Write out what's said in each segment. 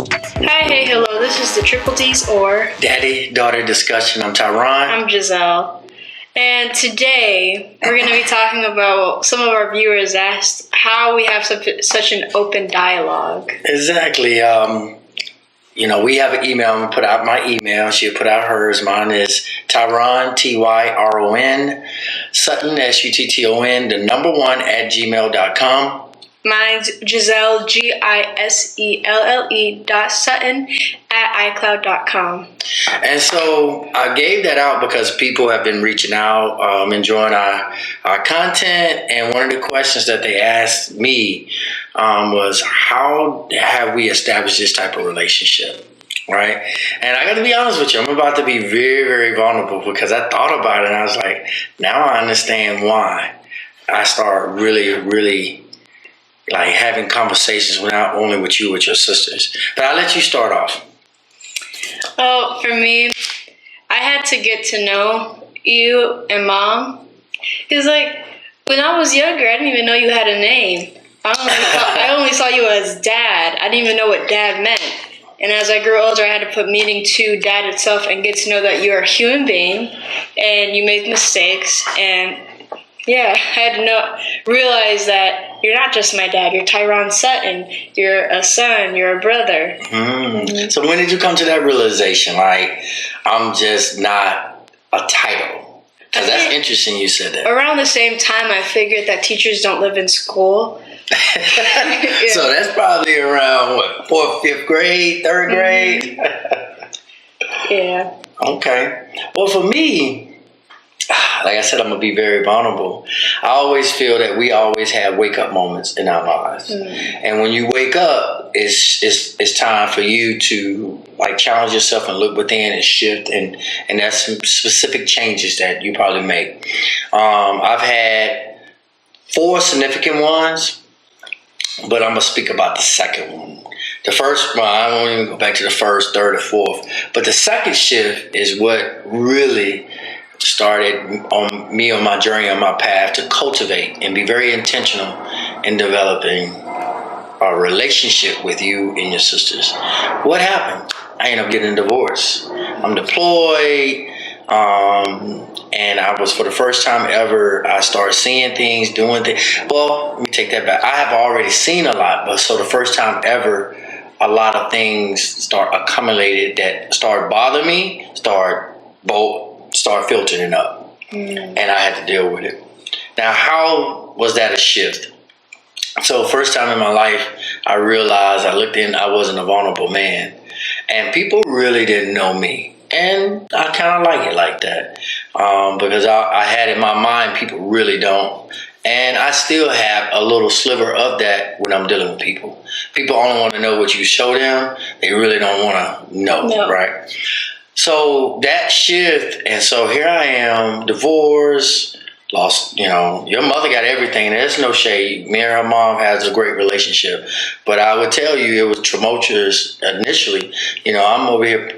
Hi, hey, hello. This is the Triple D's or Daddy-daughter discussion. I'm Tyron. I'm Giselle. And today we're going to be talking about some of our viewers asked how we have such an open dialogue. Exactly. We have an email. I'm going to put out my email. She'll put out hers. Mine is Tyron, Tyron, Sutton, Sutton, the number 1 at gmail.com. Mine's Giselle, Giselle.Sutton at iCloud.com. And so I gave that out because people have been reaching out, enjoying our content. And one of the questions that they asked me was, how have we established this type of relationship? Right. And I got to be honest with you, I'm about to be very, very vulnerable because I thought about it and I was like, now I understand why I start really like having conversations not only with you, with your sisters. But I'll let you start off. Oh, for me, I had to get to know you and Mom. Because, when I was younger, I didn't even know you had a name. I only saw you as Dad. I didn't even know what Dad meant. And as I grew older, I had to put meaning to Dad itself and get to know that you're a human being and you make mistakes. And yeah, I had to realize that you're not just my dad. You're Tyron Sutton. You're a son. You're a brother. Mm-hmm. So when did you come to that realization? Like, I'm just not a title. Because that's interesting you said that. Around the same time, I figured that teachers don't live in school. Yeah. So that's probably around, 4th, 5th grade, 3rd grade? Yeah. Okay. Well, for me, like I said, I'm going to be very vulnerable. I always feel that we always have wake-up moments in our lives. And when you wake up, it's time for you to challenge yourself and look within and shift. And that's some specific changes that you probably make. I've had 4 significant ones, but I'm going to speak about the second one. The first one, I won't even go back to the first, third, or fourth. But the second shift is what really started on my journey, on my path to cultivate and be very intentional in developing a relationship with you and your sisters. What happened? I ended up getting a divorce. I'm deployed, and I was, for the first time ever, I started seeing things, doing things. Well, let me take that back. I have already seen a lot, but so the first time ever, a lot of things start accumulated that start bothering me, start filtering up, and I had to deal with it. Now, how was that a shift? So first time in my life, I realized, I looked in, I wasn't a vulnerable man, and people really didn't know me, and I kind of like it like that, because I had in my mind, people really don't, and I still have a little sliver of that when I'm dealing with people. People only want to know what you show them. They really don't want to know, right? So that shift, and so here I am, divorced, lost, your mother got everything. There's no shade. Me and her mom has a great relationship. But I would tell you it was tumultuous initially. I'm over here,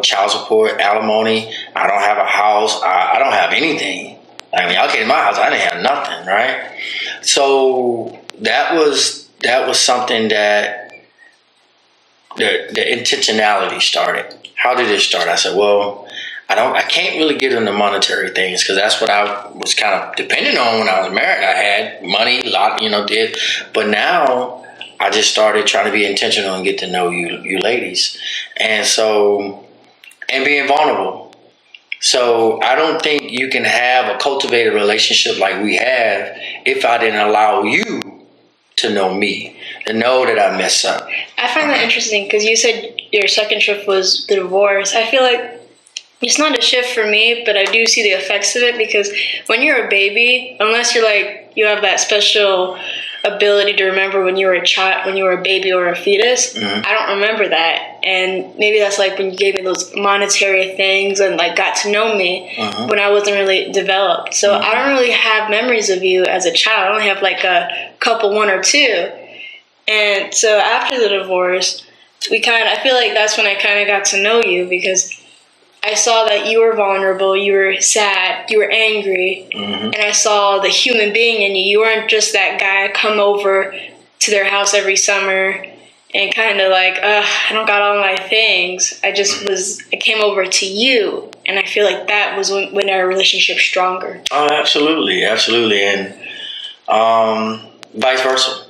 child support, alimony. I don't have a house. I don't have anything. I mean, y'all came to my house, I didn't have nothing, right? So that was something that the intentionality started. How did it start? I said, well, I can't really get into monetary things because that's what I was kind of dependent on when I was married. I had money, a lot, did. But now I just started trying to be intentional and get to know you ladies. And so, and being vulnerable. So I don't think you can have a cultivated relationship like we have if I didn't allow you to know me, to know that I mess up. I find that interesting because you said your second shift was the divorce. I feel like it's not a shift for me, but I do see the effects of it because when you're a baby, unless you're you have that special ability to remember when you were a child, when you were a baby or a fetus, I don't remember that. And maybe that's when you gave me those monetary things and got to know me when I wasn't really developed. So I don't really have memories of you as a child. I only have a couple, 1 or 2. And so after the divorce, I feel like that's when I kind of got to know you because I saw that you were vulnerable, you were sad, you were angry, and I saw the human being in you. You weren't just that guy come over to their house every summer and kind of like, I don't got all my things. I came over to you, and I feel like that was when our relationship's stronger. Oh, absolutely, absolutely, and vice versa.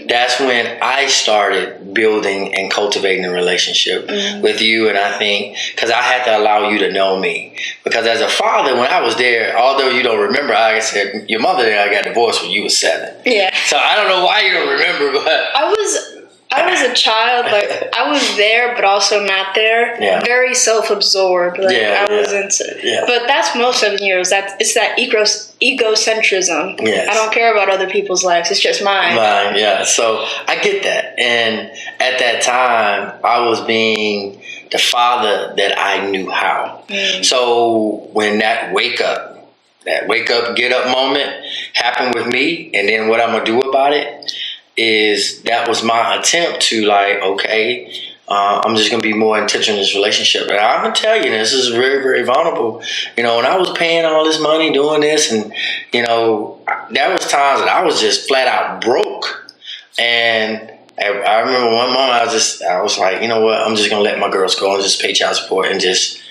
That's when I started building and cultivating a relationship with you. And I think, because I had to allow you to know me. Because as a father, when I was there, although you don't remember, like I said, your mother and I got divorced when you were 7. Yeah. So I don't know why you don't remember, but I was a child, like I was there, but also not there. Yeah. Very self-absorbed. Like I wasn't. Yeah. But that's most of yours. It's that egocentrism. Yes. I don't care about other people's lives. It's just mine. Mine, yeah. So I get that. And at that time, I was being the father that I knew how. So when that wake up, get up moment happened with me, and then what I'm gonna do about it is that was my attempt to like, okay, I'm just gonna be more intentional in this relationship. And I'm gonna tell you, this is very, very vulnerable. You know, when I was paying all this money doing this, and you know, there was times that I was just flat out broke. And I remember one moment I was like, you know what, I'm just gonna let my girls go and just pay child support and just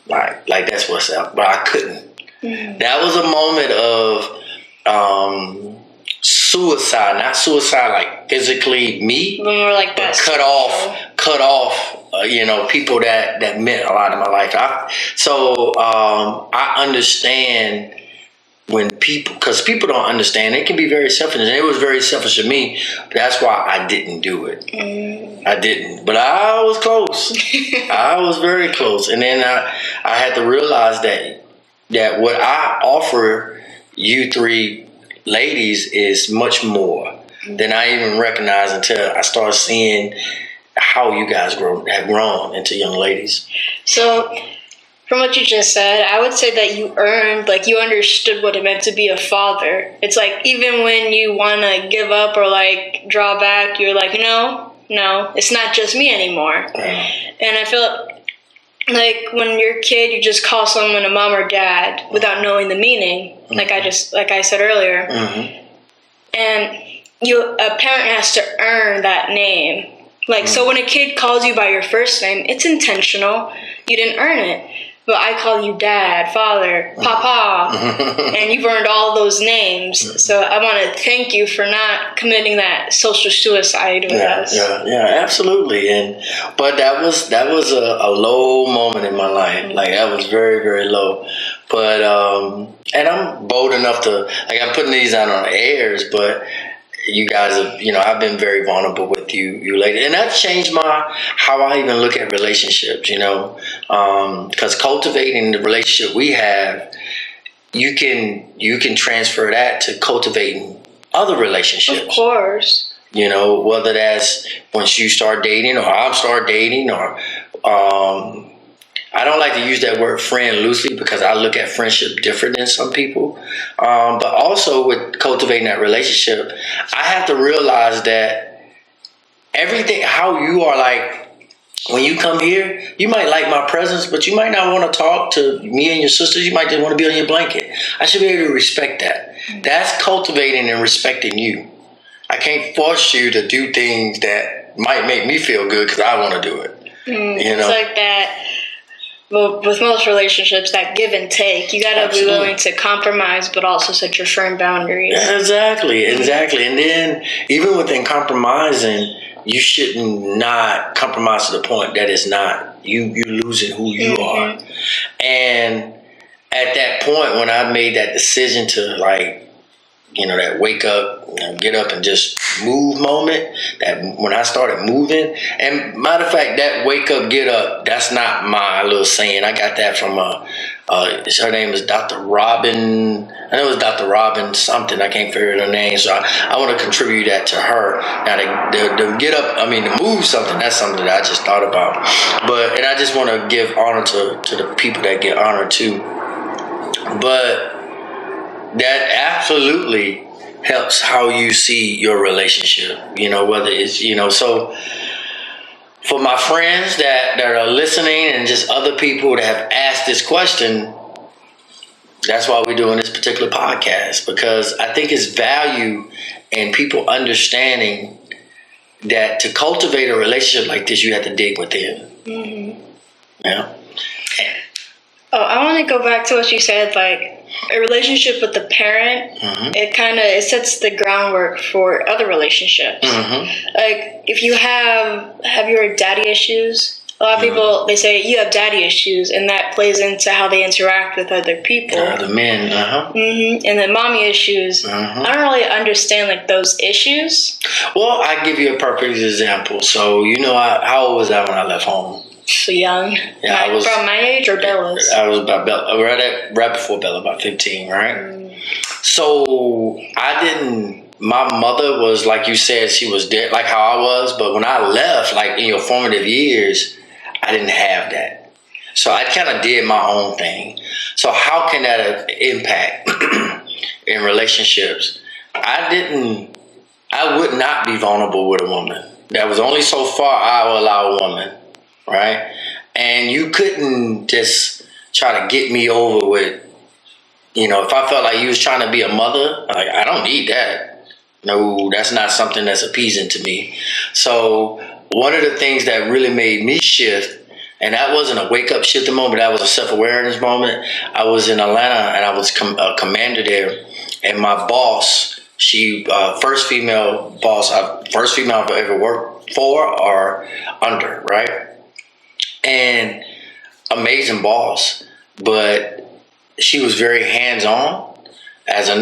like that's what's up. But I couldn't. That was a moment of suicide, not suicide like physically me, When we're like but that. cut off. You know, people that meant a lot in my life. I understand when because people don't understand. It can be very selfish, and it was very selfish of me. That's why I didn't do it. I didn't, but I was close. I was very close, and then I had to realize that what I offer you 3 ladies is much more than I even recognized until I started seeing how you guys have grown into young ladies. So, from what you just said, I would say that you understood what it meant to be a father. It's like, even when you want to give up or like draw back, you're like, no, it's not just me anymore. And I feel like when you're a kid, you just call someone a mom or dad without knowing the meaning, like I said earlier. And a parent has to earn that name. Like, so when a kid calls you by your first name, it's intentional. You didn't earn it. But I call you dad, father, papa, and you've earned all those names. So I want to thank you for not committing that social suicide with us. Yeah, absolutely. But that was a low moment in my life. Like, that was very, very low. But and I'm bold enough to, like, I'm putting these out on airs, but you guys have, I've been very vulnerable with you ladies, and that's changed how I even look at relationships, because cultivating the relationship we have, you can transfer that to cultivating other relationships. Of course. Whether that's once you start dating or I start dating, or I don't like to use that word friend loosely because I look at friendship different than some people. But also with cultivating that relationship, I have to realize that everything, how you are, like, when you come here, you might like my presence, but you might not want to talk to me and your sisters. You might just want to be on your blanket. I should be able to respect that. That's cultivating and respecting you. I can't force you to do things that might make me feel good because I want to do it. It's like that. Well, with most relationships, that give and take, you gotta be willing to compromise, but also set your firm boundaries. Exactly. And then even within compromising, you shouldn't not compromise to the point that it's not you losing who you are. And at that point, when I made that decision to, like, that wake up, get up and just move moment, that when I started moving, and matter of fact, that wake up, get up, that's not my little saying. I got that from her name is Dr. Robin. I know it was Dr. Robin something. I can't figure out her name, so I want to contribute that to her. Now, the get up, to move something, that's something that I just thought about. And I just want to give honor to the people that get honor too. But that absolutely helps how you see your relationship, whether it's, so for my friends that are listening and just other people that have asked this question, that's why we're doing this particular podcast, because I think it's value in people understanding that to cultivate a relationship like this, you have to dig within. Mm-hmm. Yeah. Oh, I want to go back to what you said, like a relationship with the parent. Mm-hmm. It sets the groundwork for other relationships. Mm-hmm. Like if you have your daddy issues. A lot of people, they say you have daddy issues, and that plays into how they interact with other people. The men, Mm-hmm. And then mommy issues. I don't really understand like those issues. Well, I give you a perfect example. So how old was I when I left home? So young. Yeah, I was from my age or Bella's. I was about right before Bella, about 15, right? So I didn't. My mother was, like you said, she was there, like how I was. But when I left, like in your formative years, I didn't have that. So I kind of did my own thing. So how can that impact in relationships? I would not be vulnerable with a woman. That was only so far I would allow a woman, right? And you couldn't just try to get me over with, if I felt like you was trying to be a mother, like, I don't need that. No, that's not something that's appeasing to me. So one of the things that really made me shift, and that wasn't a wake-up shifting moment, that was a self-awareness moment. I was in Atlanta, and I was a commander there, and my boss, she first female I've ever worked for or under, right? And amazing boss, but she was very hands-on.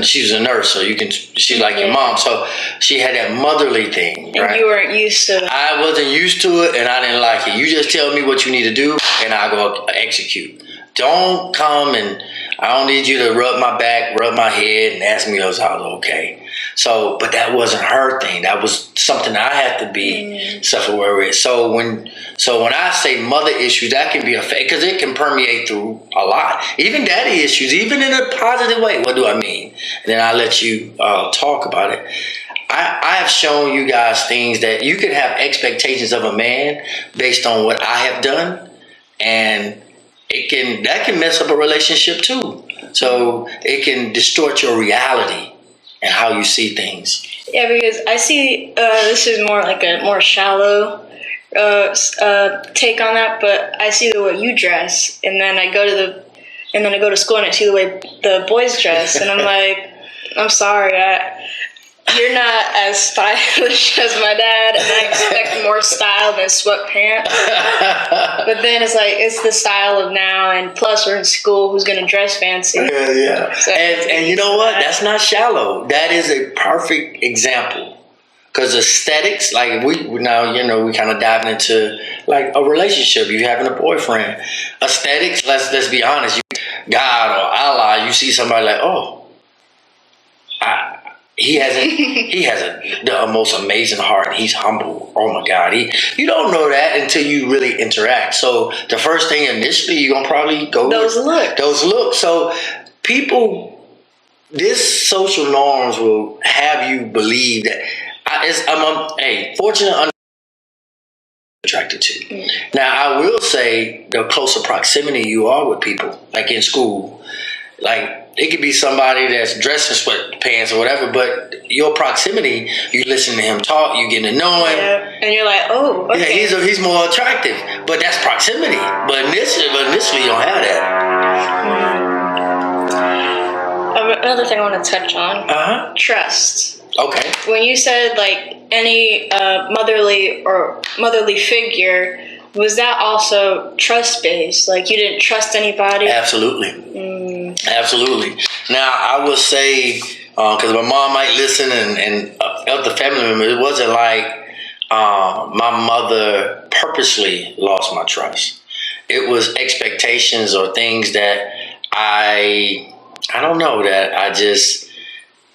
She was a nurse, so she's like your mom, so she had that motherly thing, right? And you weren't used to it. I wasn't used to it, and I didn't like it. You just tell me what you need to do, and I go execute. Don't come and I don't need you to rub my back, rub my head, and ask me if I was okay. So, but that wasn't her thing. That was something I had to be self-aware with. So when I say mother issues, that can be a fake, because it can permeate through a lot. Even daddy issues, even in a positive way. What do I mean? And then I'll let you talk about it. I have shown you guys things that you can have expectations of a man based on what I have done, and that can mess up a relationship too. So it can distort your reality and how you see things. Yeah, because I see this is more like a more shallow take on that, but I see the way you dress, and then I go to school and I see the way the boys dress, and I'm like, I'm sorry, you're not as stylish as my dad, and I expect more style than sweatpants. But then it's the style of now, and plus we're in school, who's going to dress fancy? Yeah. So and you know what? That's not shallow. That is a perfect example. Because aesthetics, like we kind of diving into like a relationship. You having a boyfriend. Aesthetics, let's be honest. God or Allah, you see somebody like, he has the most amazing heart. He's humble. Oh my God. You don't know that until you really interact. So the first thing initially, you're going to probably go those looks. So this social norms will have you believe that I'm fortunate attracted to. Now, I will say the closer proximity you are with people, like in school, like it could be somebody that's dressed in sweatpants or whatever, but your proximity, you listen to him talk, you getting to know him, and you're like, oh, okay. Yeah, he's more attractive, but that's proximity. But initially, you don't have that. Another thing I want to touch on: trust. Okay. When you said like any motherly figure, was that also trust based? Like you didn't trust anybody? Absolutely. Absolutely. Now I would say, because my mom might listen and other family members, it wasn't like my mother purposely lost my trust. It was expectations or things that I don't know, that I just,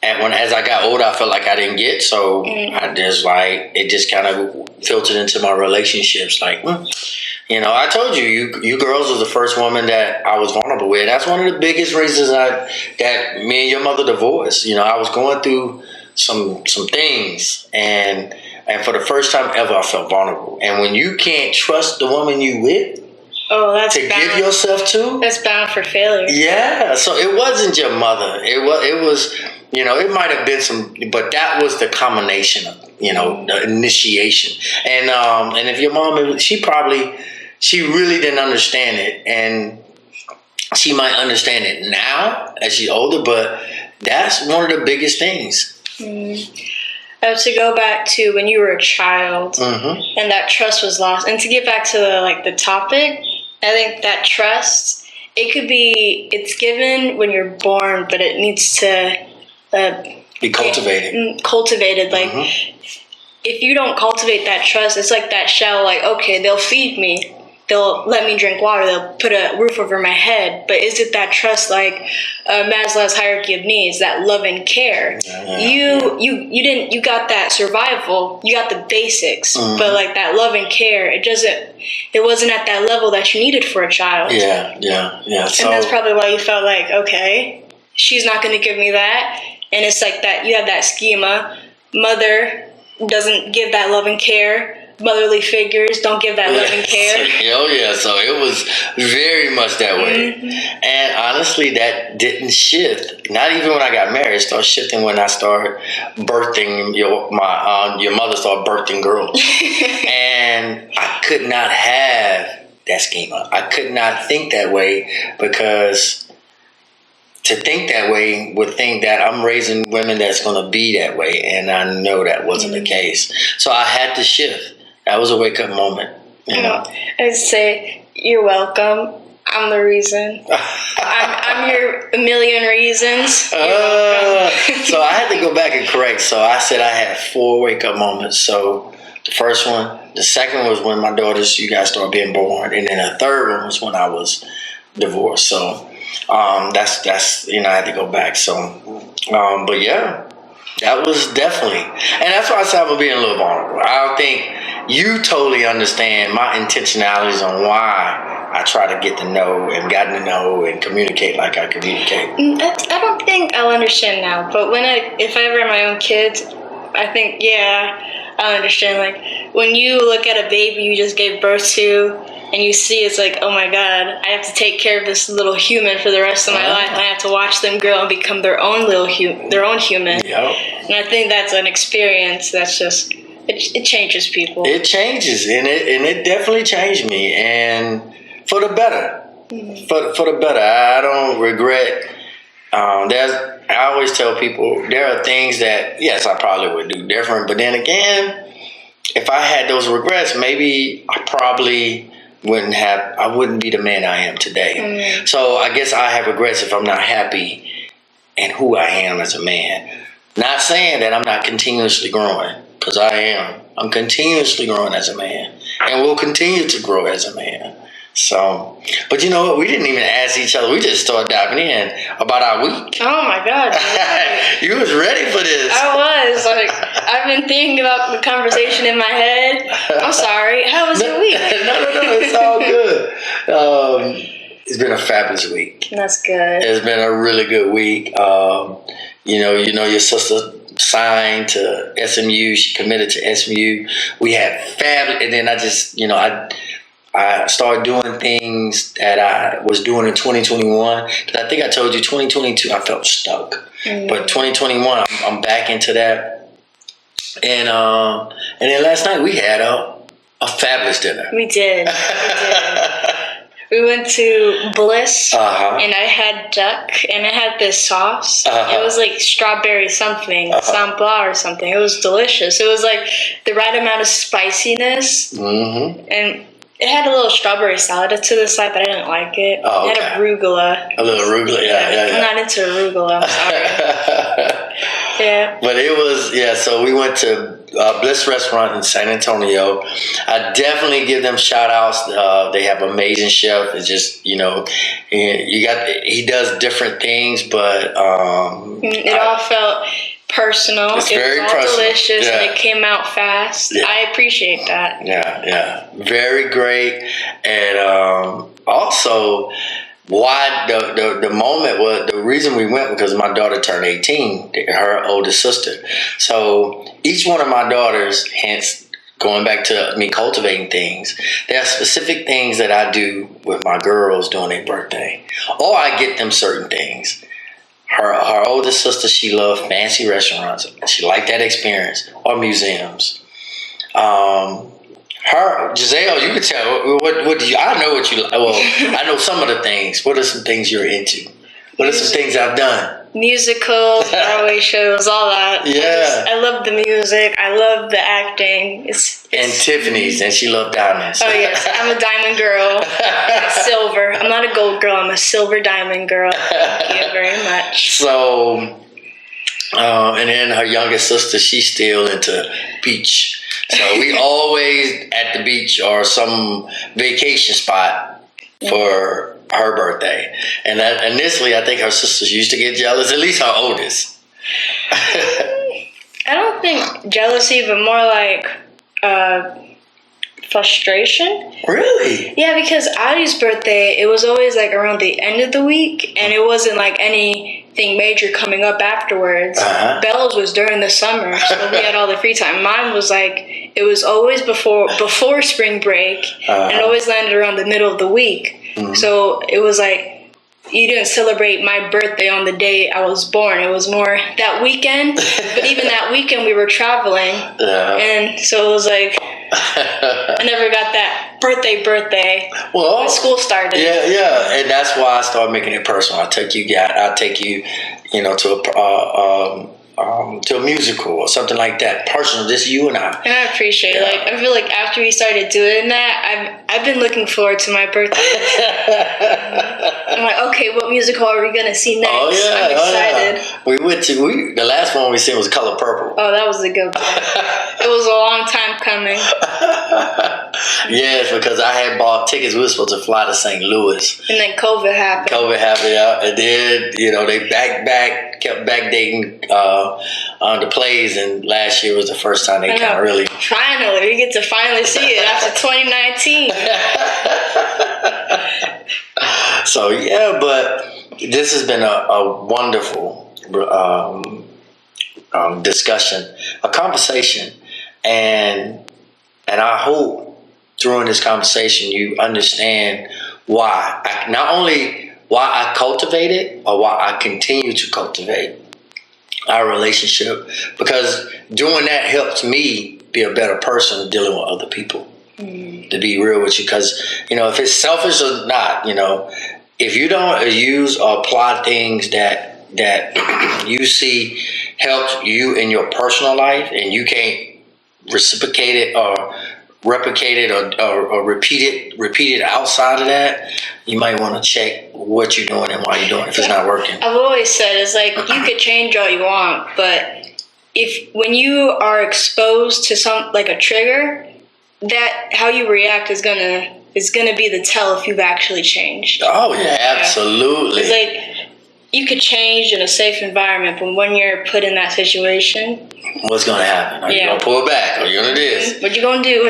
as I got older, I felt like I didn't get. So I just it just kind of filtered into my relationships. Like, I told you girls was the first woman that I was vulnerable with. That's one of the biggest reasons that me and your mother divorced. I was going through some things, and for the first time ever, I felt vulnerable. And when you can't trust the woman you with, that's to bound. Give yourself to, that's bound for failure. Yeah, so it wasn't your mother. It was It might have been some, but that was the combination of, the initiation. And if your mom, she really didn't understand it, and she might understand it now as she's older, but that's one of the biggest things. To go back to when you were a child, and that trust was lost, and to get back to the topic, I think that trust, it's given when you're born, but it needs to be cultivated. If you don't cultivate that trust, it's like that shell. Like, okay, they'll feed me, they'll let me drink water, they'll put a roof over my head. But is it that trust, like Maslow's hierarchy of needs, that love and care? You got that survival, you got the basics, but like that love and care, it wasn't at that level that you needed for a child. Yeah. And that's probably why you felt like, okay, she's not going to give me that. And it's like that, you have that schema. Mother doesn't give that love and care. Motherly figures don't give that love and care. So it was very much that way. And honestly, that didn't shift. Not even when I got married. It started shifting when I started birthing. Your mother started birthing girls. And I could not have that schema. I could not think that way, because to think that way would think that I'm raising women that's going to be that way. And I know that wasn't the case. So I had to shift. That was a wake-up moment. I'd say, you're welcome. I'm the reason. I'm your a million reasons. So I had to go back and correct. So I said I had 4 wake-up moments. So the first one, the second was when my daughters, you guys, started being born. And then the third one was when I was divorced. So that's I had to go back. So, but yeah. That was definitely, and that's why I said I'm being a little vulnerable. I don't think you totally understand my intentionalities on why I try to get to know and gotten to know and communicate like I communicate. I don't think I'll understand now, but if I ever have my own kids, I think, I'll understand. Like, when you look at a baby you just gave birth to, and you see it's like, oh my God, I have to take care of this little human for the rest of my life. I have to watch them grow and become their own their own human. Yep. And I think that's an experience that's just, it changes people. It changes, and it definitely changed me, and for the better. For the better. I don't regret. I always tell people there are things that, yes, I probably would do different, but then again, if I had those regrets, maybe I wouldn't be the man I am today. So I guess I have regrets if I'm not happy in who I am as a man. Not saying that I'm not continuously growing, because I am. I'm continuously growing as a man, and will continue to grow as a man. So, but you know what? We didn't even ask each other. We just started diving in about our week. Oh my God. You was ready for this. I was. I've been thinking about the conversation in my head. I'm sorry. How was your week? No. It's all good. It's been a fabulous week. That's good. It's been a really good week. Your sister signed to SMU. She committed to SMU. We had fabulous. And then I started doing things that I was doing in 2021. Because I think I told you 2022 I felt stuck. But 2021 I'm back into that. And then last night we had a fabulous dinner. We did. We went to Bliss, and I had duck, and it had this sauce. It was like strawberry something, sambal or something. It was delicious. It was like the right amount of spiciness, and it had a little strawberry salad to the side, but I didn't like it. Oh, okay. It had arugula. A little arugula, yeah. I'm not into arugula, I'm sorry. Yeah. But it was, so we went to Bliss Restaurant in San Antonio. I definitely give them shout outs. They have amazing chef. It's just, he does different things, but it all felt personal. It's it very was all personal. Delicious, and it came out fast. Yeah. I appreciate that. Yeah. Very great. And also, why the moment was, the reason we went, because my daughter turned 18, her oldest sister. So each one of my daughters, hence going back to me cultivating things, there are specific things that I do with my girls during their birthday, or I get them certain things. Her oldest sister, she loved fancy restaurants. She liked that experience, or museums. Her Giselle, you could tell. What do you? I know what you. Well, I know some of the things. What are some things you're into? What are some things I've done? Musicals, Broadway shows, all that. Yeah. I love the music. I love the acting. It's And Tiffany's, and she loved diamonds. Oh yes, I'm a diamond girl. Silver. I'm not a gold girl. I'm a silver diamond girl. Thank you very much. So, and then her youngest sister, she's still into beach. So we always at the beach or some vacation spot for her birthday. And that, initially, I think her sisters used to get jealous, at least her oldest. I don't think jealousy, but more like frustration. Really? Yeah, because Addie's birthday, it was always like around the end of the week, and it wasn't like anything major coming up afterwards. Belle's was during the summer, so we had all the free time. Mine was like, it was always before spring break, and it always landed around the middle of the week. So it was like, you didn't celebrate my birthday on the day I was born. It was more that weekend. But even that weekend, we were traveling. And so it was like, I never got that birthday when school started. Yeah. And that's why I started making it personal. I'll take you, to a musical or something like that. Personal, just you and I. And I appreciate it. Like, I feel like after we started doing that, I've been looking forward to my birthday. I'm like, okay, what musical are we gonna see next? I'm excited. We went to the last one we seen was Color Purple. Oh, that was a good one. It was a long time coming. Yes, because I had bought tickets. We were supposed to fly to St. Louis. And then COVID happened. And then, they kept backdating the plays, and last year was the first time they kind of really... Finally, we get to finally see it after 2019. So, yeah, but this has been a wonderful discussion, a conversation, and I hope during this conversation you understand why I cultivate it, or why I continue to cultivate our relationship, because doing that helps me be a better person dealing with other people. To be real with you, because if it's selfish or not, if you don't use or apply things that you see help you in your personal life, and you can't reciprocate it or replicate it or repeat it outside of that, you might want to check what you're doing and why you're doing it if it's not working. I've always said, it's like, you could change all you want, but when you are exposed to a trigger, that how you react is gonna be the tell if you've actually changed. Oh yeah, absolutely. It's like, you could change in a safe environment, but when you're put in that situation, what's gonna happen? Are you gonna pull back? Are you gonna do this? What you gonna do?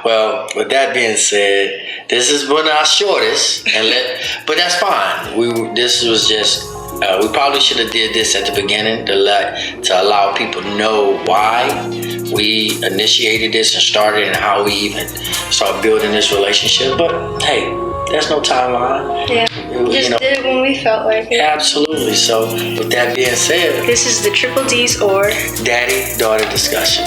Well, with that being said, this has been our shortest, but that's fine. This was just. We probably should have did this at the beginning to allow people to know why we initiated this and started, and how we even started building this relationship. But hey, there's no timeline. Yeah, we just did it when we felt like it. Absolutely. So with that being said, this is the Triple D's or Daddy-Daughter Discussion.